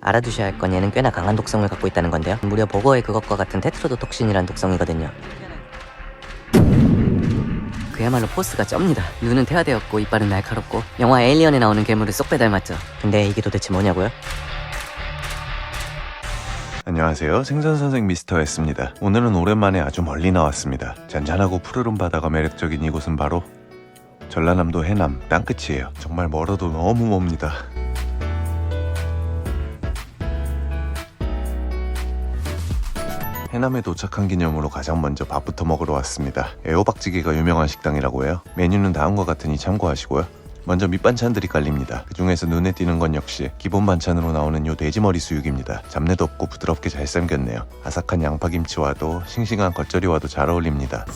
알아두셔야 할 건 얘는 꽤나 강한 독성을 갖고 있다는 건데요. 무려 버거의 그것과 같은 테트로독신이란 독성이거든요. 그야말로 포스가 쩝니다. 눈은 태화되었고 이빨은 날카롭고 영화 에일리언에 나오는 괴물을 쏙 빼닮았죠. 근데 이게 도대체 뭐냐고요? 안녕하세요. 생선선생 미스터 S입니다. 오늘은 오랜만에 아주 멀리 나왔습니다. 잔잔하고 푸르른 바다가 매력적인 이곳은 바로 전라남도 해남 땅끝이에요. 정말 멀어도 너무 멉니다. 해남에 도착한 기념으로 가장 먼저 밥부터 먹으러 왔습니다. 애호박찌개가 유명한 식당이라고 해요. 메뉴는 다음과 같으니 참고하시고요. 먼저 밑반찬들이 깔립니다. 그 중에서 눈에 띄는 건 역시 기본 반찬으로 나오는 요 돼지머리 수육입니다. 잡내도 없고 부드럽게 잘 삶겼네요. 아삭한 양파김치와도 싱싱한 겉절이와도 잘 어울립니다.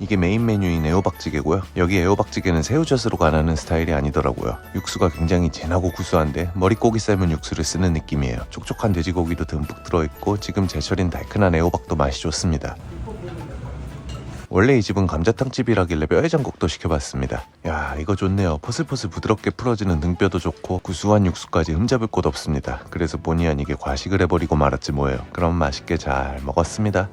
이게 메인 메뉴인 애호박찌개고요. 여기 애호박찌개는 새우젓으로 간하는 스타일이 아니더라고요. 육수가 굉장히 진하고 구수한데 머릿고기 삶은 육수를 쓰는 느낌이에요. 촉촉한 돼지고기도 듬뿍 들어있고 지금 제철인 달큰한 애호박도 맛이 좋습니다. 원래 이 집은 감자탕집이라길래 뼈해장국도 시켜봤습니다. 야, 이거 좋네요. 포슬포슬 부드럽게 풀어지는 등뼈도 좋고 구수한 육수까지 흠잡을 곳 없습니다. 그래서 본의 아니게 과식을 해버리고 말았지 뭐예요. 그럼 맛있게 잘 먹었습니다.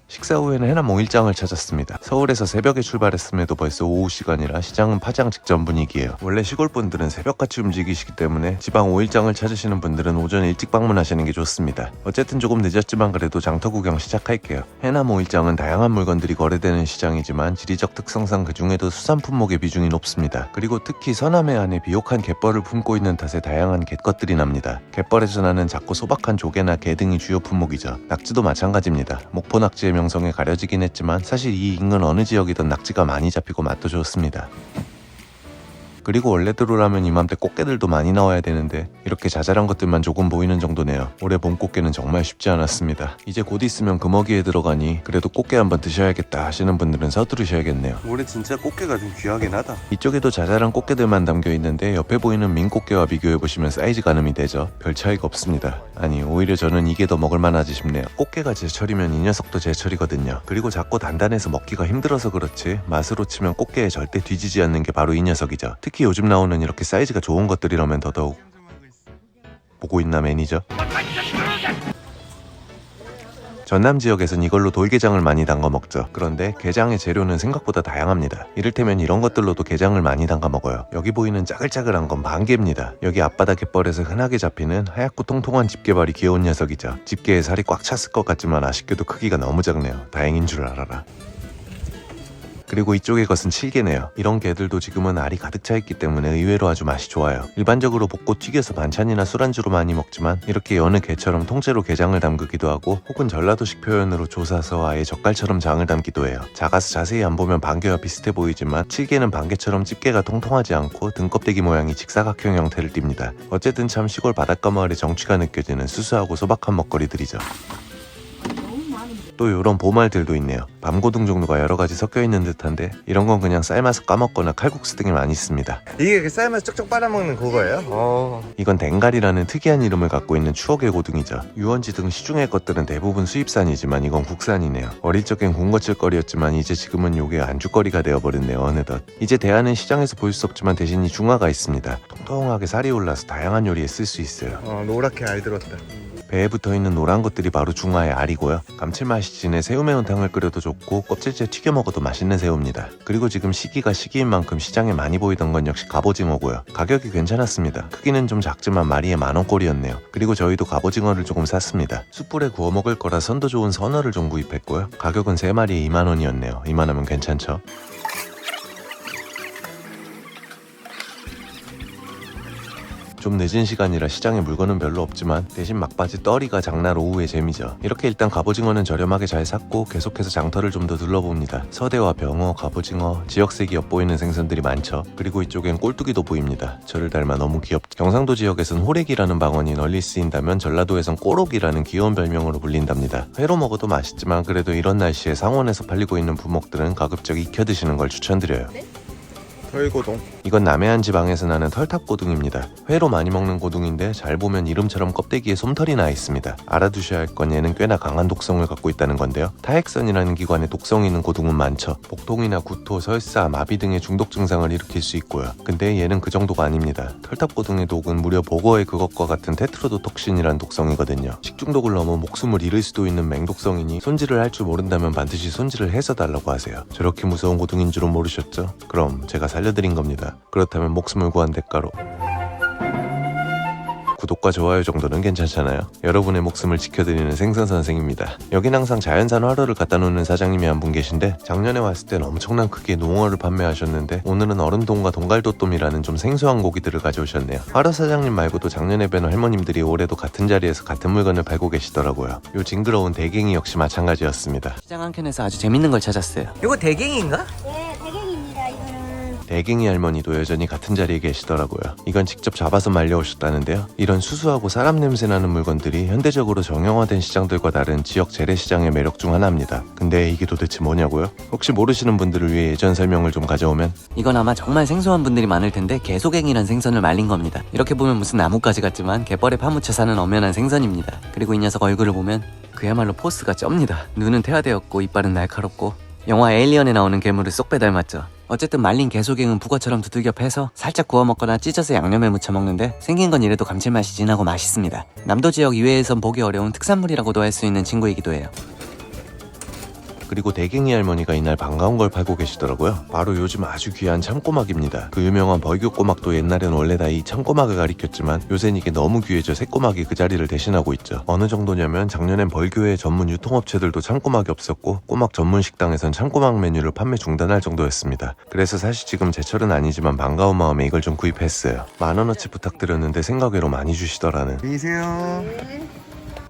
식사 후에는 해남 5일장을 찾았습니다. 서울에서 새벽에 출발했음에도 벌써 오후 시간이라 시장은 파장 직전 분위기예요. 원래 시골 분들은 새벽같이 움직이시기 때문에 지방 5일장을 찾으시는 분들은 오전 일찍 방문하시는 게 좋습니다. 어쨌든 조금 늦었지만 그래도 장터 구경 시작할게요. 해남 5일장은 다양한 물건들이 거래되는 시장이지만 지리적 특성상 그 중에도 수산 품목의 비중이 높습니다. 그리고 특히 서남해 안에 비옥한 갯벌을 품고 있는 탓에 다양한 갯것들이 납니다. 갯벌에서 나는 작고 소박한 조개나 게 등이 주요 품목이죠. 낙지도 마찬가지입니다. 목포 낙지의 명성에 가려지긴 했지만 사실 이 인근 어느 지역이든 낙지가 많이 잡히고 맛도 좋습니다. 그리고 원래대로라면 이맘때 꽃게들도 많이 나와야 되는데 이렇게 자잘한 것들만 조금 보이는 정도네요. 올해 봄 꽃게는 정말 쉽지 않았습니다. 이제 곧 있으면 금어기에 들어가니 그래도 꽃게 한번 드셔야겠다 하시는 분들은 서두르셔야겠네요. 올해 진짜 꽃게가 좀 귀하긴 하다. 이쪽에도 자잘한 꽃게들만 담겨있는데 옆에 보이는 민꽃게와 비교해보시면 사이즈 가늠이 되죠. 별 차이가 없습니다. 아니, 오히려 저는 이게 더 먹을만하지 싶네요. 꽃게가 제철이면 이 녀석도 제철이거든요. 그리고 작고 단단해서 먹기가 힘들어서 그렇지 맛으로 치면 꽃게에 절대 뒤지지 않는 게 바로 이 녀석이죠. 특히 요즘 나오는 이렇게 사이즈가 좋은 것들이라면 더더욱. 보고 있나 매니저? 전남 지역에선 이걸로 돌게장을 많이 담가 먹죠. 그런데 게장의 재료는 생각보다 다양합니다. 이를테면 이런 것들로도 게장을 많이 담가 먹어요. 여기 보이는 짜글짜글한 건 반개입니다. 여기 앞바다 갯벌에서 흔하게 잡히는 하얗고 통통한 집게발이 귀여운 녀석이죠. 집게에 살이 꽉 찼을 것 같지만 아쉽게도 크기가 너무 작네요. 다행인 줄 알아라. 그리고 이쪽의 것은 칠개네요. 이런 개들도 지금은 알이 가득 차 있기 때문에 의외로 아주 맛이 좋아요. 일반적으로 볶고 튀겨서 반찬이나 술안주로 많이 먹지만 이렇게 여느 개처럼 통째로 게장을 담그기도 하고 혹은 전라도식 표현으로 조사서 아예 젓갈처럼 장을 담기도 해요. 작아서 자세히 안 보면 반개와 비슷해 보이지만 칠개는 반개처럼 집게가 통통하지 않고 등껍데기 모양이 직사각형 형태를 띱니다. 어쨌든 참 시골 바닷가 마을의 정취가 느껴지는 수수하고 소박한 먹거리들이죠. 또 이런 보말들도 있네요. 밤고등 종류가 여러가지 섞여있는 듯한데 이런 건 그냥 삶아서 까먹거나 칼국수 등에 많이 씁니다. 이게 그 삶아서 쪽쪽 빨아먹는 그거예요? 이건 댕갈이라는 특이한 이름을 갖고 있는 추억의 고등이죠. 유원지 등 시중의 것들은 대부분 수입산이지만 이건 국산이네요. 어릴 적엔 군것질거리였지만 이제 지금은 요게 안주거리가 되어버렸네요. 어느덧. 이제 대하는 시장에서 볼 수 없지만 대신 이 중화가 있습니다. 통통하게 살이 올라서 다양한 요리에 쓸 수 있어요. 노랗게 알 들었다. 배에 붙어있는 노란 것들이 바로 중화의 알이고요. 감칠맛이 진해 새우 매운탕을 끓여도 좋고 껍질째 튀겨 먹어도 맛있는 새우입니다. 그리고 지금 시기가 시기인 만큼 시장에 많이 보이던 건 역시 갑오징어고요. 가격이 괜찮았습니다. 크기는 좀 작지만 마리에 10,000원꼴이었네요. 그리고 저희도 갑오징어를 조금 샀습니다. 숯불에 구워 먹을 거라 선도 좋은 선어를 좀 구입했고요. 가격은 3마리에 20,000원이었네요. 이만하면 괜찮죠? 좀 늦은 시간이라 시장에 물건은 별로 없지만 대신 막바지 떨이가 장날 오후의 재미죠. 이렇게 일단 갑오징어는 저렴하게 잘 샀고 계속해서 장터를 좀 더 둘러봅니다. 서대와 병어, 갑오징어, 지역색이 엿보이는 생선들이 많죠. 그리고 이쪽엔 꼴뚜기도 보입니다. 저를 닮아 너무 귀엽죠. 경상도 지역에선 호래기라는 방언이 널리 쓰인다면 전라도에선 꼬록이라는 귀여운 별명으로 불린답니다. 회로 먹어도 맛있지만 그래도 이런 날씨에 상온에서 팔리고 있는 부먹들은 가급적 익혀 드시는 걸 추천드려요. 털고동. 이건 남해안 지방에서 나는 털탑고등입니다. 회로 많이 먹는 고등인데 잘 보면 이름처럼 껍데기에 솜털이 나 있습니다. 알아두셔야 할 건 얘는 꽤나 강한 독성을 갖고 있다는 건데요. 타액선이라는 기관에 독성이 있는 고등은 많죠. 복통이나 구토, 설사, 마비 등의 중독 증상을 일으킬 수 있고요. 근데 얘는 그 정도가 아닙니다. 털탑고등의 독은 무려 보거의 그것과 같은 테트로도톡신이라는 독성이거든요. 식중독을 넘어 목숨을 잃을 수도 있는 맹독성이니 손질을 할 줄 모른다면 반드시 손질을 해서 달라고 하세요. 저렇게 무서운 고등인 줄은 모르셨죠? 그럼 제가 살려드린 겁니다. 그렇다면 목숨을 구한 대가로 구독과 좋아요 정도는 괜찮잖아요. 여러분의 목숨을 지켜드리는 생선 선생입니다. 여긴 항상 자연산 화로를 갖다 놓는 사장님이 한 분 계신데 작년에 왔을 땐 엄청난 크기의 농어를 판매하셨는데 오늘은 얼음돔과 동갈도돔이라는 좀 생소한 고기들을 가져오셨네요. 화로 사장님 말고도 작년에 뵌 할머님들이 올해도 같은 자리에서 같은 물건을 팔고 계시더라고요. 요 징그러운 대갱이 역시 마찬가지였습니다. 시장 한켠에서 아주 재밌는 걸 찾았어요. 이거 대갱인가? 네, 대갱입니다. 이거는 대갱이 할머니도 여전히 같은 자리에 계시더라고요. 이건 직접 잡아서 말려오셨다는데요. 이런 수수하고 사람 냄새 나는 물건들이 현대적으로 정형화된 시장들과 다른 지역 재래시장의 매력 중 하나입니다. 근데 이게 도대체 뭐냐고요? 혹시 모르시는 분들을 위해 예전 설명을 좀 가져오면 이건 아마 정말 생소한 분들이 많을 텐데 개소갱이란 생선을 말린 겁니다. 이렇게 보면 무슨 나뭇가지 같지만 갯벌에 파묻혀 사는 엄연한 생선입니다. 그리고 이 녀석 얼굴을 보면 그야말로 포스가 쩝니다. 눈은 태화되었고 이빨은 날카롭고 영화 에일리언에 나오는 괴물을 쏙 빼닮았죠. 어쨌든 말린 개소갱은 북어처럼 두들겨 패서 살짝 구워 먹거나 찢어서 양념에 무쳐 먹는데 생긴 건 이래도 감칠맛이 진하고 맛있습니다. 남도 지역 이외에선 보기 어려운 특산물이라고도 할 수 있는 친구이기도 해요. 그리고 대갱이 할머니가 이날 반가운 걸 팔고 계시더라고요. 바로 요즘 아주 귀한 참꼬막입니다. 그 유명한 벌교 꼬막도 옛날엔 원래 다 이 참꼬막을 가리켰지만 요새는 이게 너무 귀해져 새꼬막이 그 자리를 대신하고 있죠. 어느 정도냐면 작년엔 벌교의 전문 유통업체들도 참꼬막이 없었고 꼬막 전문 식당에선 참꼬막 메뉴를 판매 중단할 정도였습니다. 그래서 사실 지금 제철은 아니지만 반가운 마음에 이걸 좀 구입했어요. 10,000원어치 부탁드렸는데 생각외로 많이 주시더라는. 안녕히 계세요.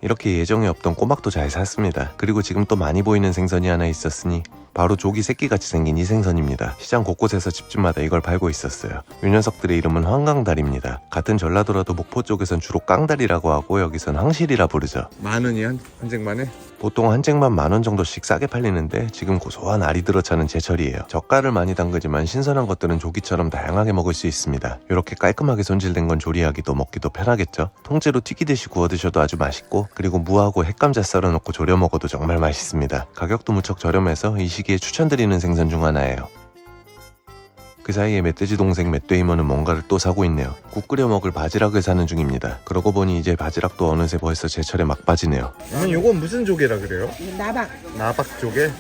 이렇게 예정에 없던 꼬막도 잘 샀습니다. 그리고 지금 또 많이 보이는 생선이 하나 있었으니 바로 조기 새끼같이 생긴 이 생선입니다. 시장 곳곳에서 집집마다 이걸 팔고 있었어요. 이 녀석들의 이름은 황강다리입니다. 같은 전라도라도 목포 쪽에선 주로 깡다리라고 하고 여기선 황실이라 부르죠. 10,000원이 한 쟁만에? 보통 한 쟁만 10,000원 정도씩 싸게 팔리는데 지금 고소한 알이 들어차는 제철이에요. 젓갈을 많이 담그지만 신선한 것들은 조기처럼 다양하게 먹을 수 있습니다. 이렇게 깔끔하게 손질된 건 조리하기도 먹기도 편하겠죠. 통째로 튀기듯이 구워 드셔도 아주 맛있고 그리고 무하고 햇감자 썰어 넣고 졸여 먹어도 정말 맛있습니다. 가격도 무척 저렴해서 이 시기에 추천드리는 생선 중 하나예요. 그 사이에 멧돼지 동생 맷데이먼은 뭔가를 또 사고 있네요. 국 끓여 먹을 바지락을 사는 중입니다. 그러고 보니 이제 바지락도 어느새 벌써 제철에 막바지네요. 요건 무슨 조개라 그래요? 나박. 나박 조개?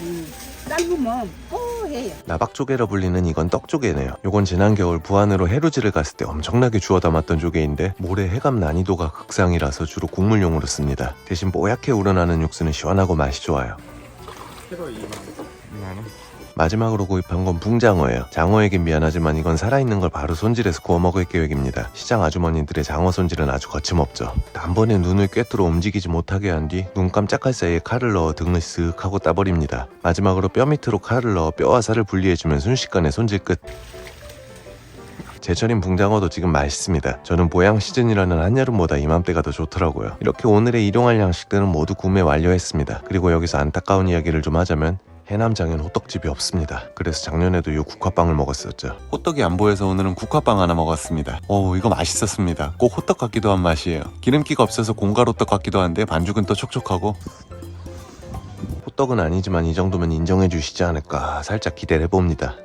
삶으면 뽀해요. 나박조개라 불리는 이건 떡조개네요. 요건 지난 겨울 부안으로 해루지를 갔을 때 엄청나게 주워 담았던 조개인데 모래 해감 난이도가 극상이라서 주로 국물용으로 씁니다. 대신 뽀얗게 우러나는 육수는 시원하고 맛이 좋아요. 키로 2만원. 마지막으로 구입한 건 붕장어예요. 장어에겐 미안하지만 이건 살아있는 걸 바로 손질해서 구워 먹을 계획입니다. 시장 아주머니들의 장어 손질은 아주 거침없죠. 단번에 눈을 꿰뚫어 움직이지 못하게 한 뒤 눈 깜짝할 사이에 칼을 넣어 등을 쓱 하고 따버립니다. 마지막으로 뼈 밑으로 칼을 넣어 뼈와 살을 분리해주면 순식간에 손질 끝. 제철인 붕장어도 지금 맛있습니다. 저는 보양 시즌이라는 한여름보다 이맘때가 더 좋더라고요. 이렇게 오늘의 일용할 양식들은 모두 구매 완료했습니다. 그리고 여기서 안타까운 이야기를 좀 하자면 해남장엔 호떡집이 없습니다. 그래서 작년에도 요 국화빵을 먹었었죠. 호떡이 안 보여서 오늘은 국화빵 하나 먹었습니다. 이거 맛있었습니다. 꼭 호떡 같기도 한 맛이에요. 기름기가 없어서 공갈호떡 같기도 한데 반죽은 또 촉촉하고 호떡은 아니지만 이 정도면 인정해 주시지 않을까 살짝 기대를 해봅니다.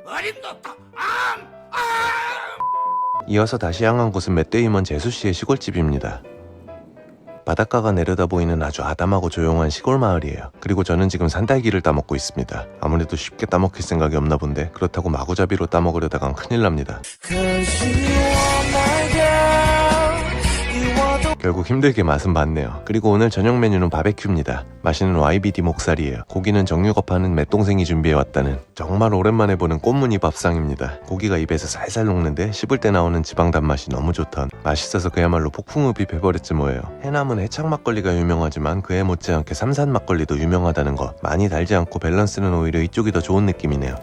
이어서 다시 향한 곳은 맷데이먼 제수씨의 시골집입니다. 바닷가가 내려다 보이는 아주 아담하고 조용한 시골 마을이에요. 그리고 저는 지금 산딸기를 따먹고 있습니다. 아무래도 쉽게 따먹힐 생각이 없나 본데 그렇다고 마구잡이로 따먹으려다간 큰일 납니다. 결국 힘들게 맛은 봤네요. 그리고 오늘 저녁 메뉴는 바베큐입니다. 맛있는 YBD 목살이에요. 고기는 정육업 하는 맷동생이 준비해왔다는 정말 오랜만에 보는 꽃무늬 밥상입니다. 고기가 입에서 살살 녹는데 씹을 때 나오는 지방 단맛이 너무 좋던 맛있어서 그야말로 폭풍흡입 해버렸지 뭐예요. 해남은 해창 막걸리가 유명하지만 그에 못지않게 삼산 막걸리도 유명하다는 거. 많이 달지 않고 밸런스는 오히려 이쪽이 더 좋은 느낌이네요.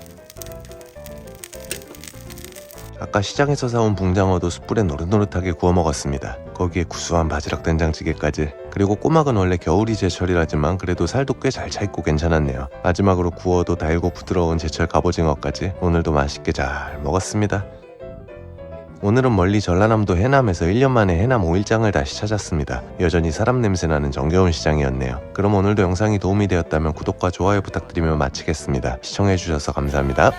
아까 시장에서 사온 붕장어도 숯불에 노릇노릇하게 구워 먹었습니다. 거기에 구수한 바지락 된장찌개까지. 그리고 꼬막은 원래 겨울이 제철이라지만 그래도 살도 꽤 잘 차있고 괜찮았네요. 마지막으로 구워도 달고 부드러운 제철 갑오징어까지 오늘도 맛있게 잘 먹었습니다. 오늘은 멀리 전라남도 해남에서 1년 만에 해남 5일장을 다시 찾았습니다. 여전히 사람 냄새나는 정겨운 시장이었네요. 그럼 오늘도 영상이 도움이 되었다면 구독과 좋아요 부탁드리며 마치겠습니다. 시청해주셔서 감사합니다.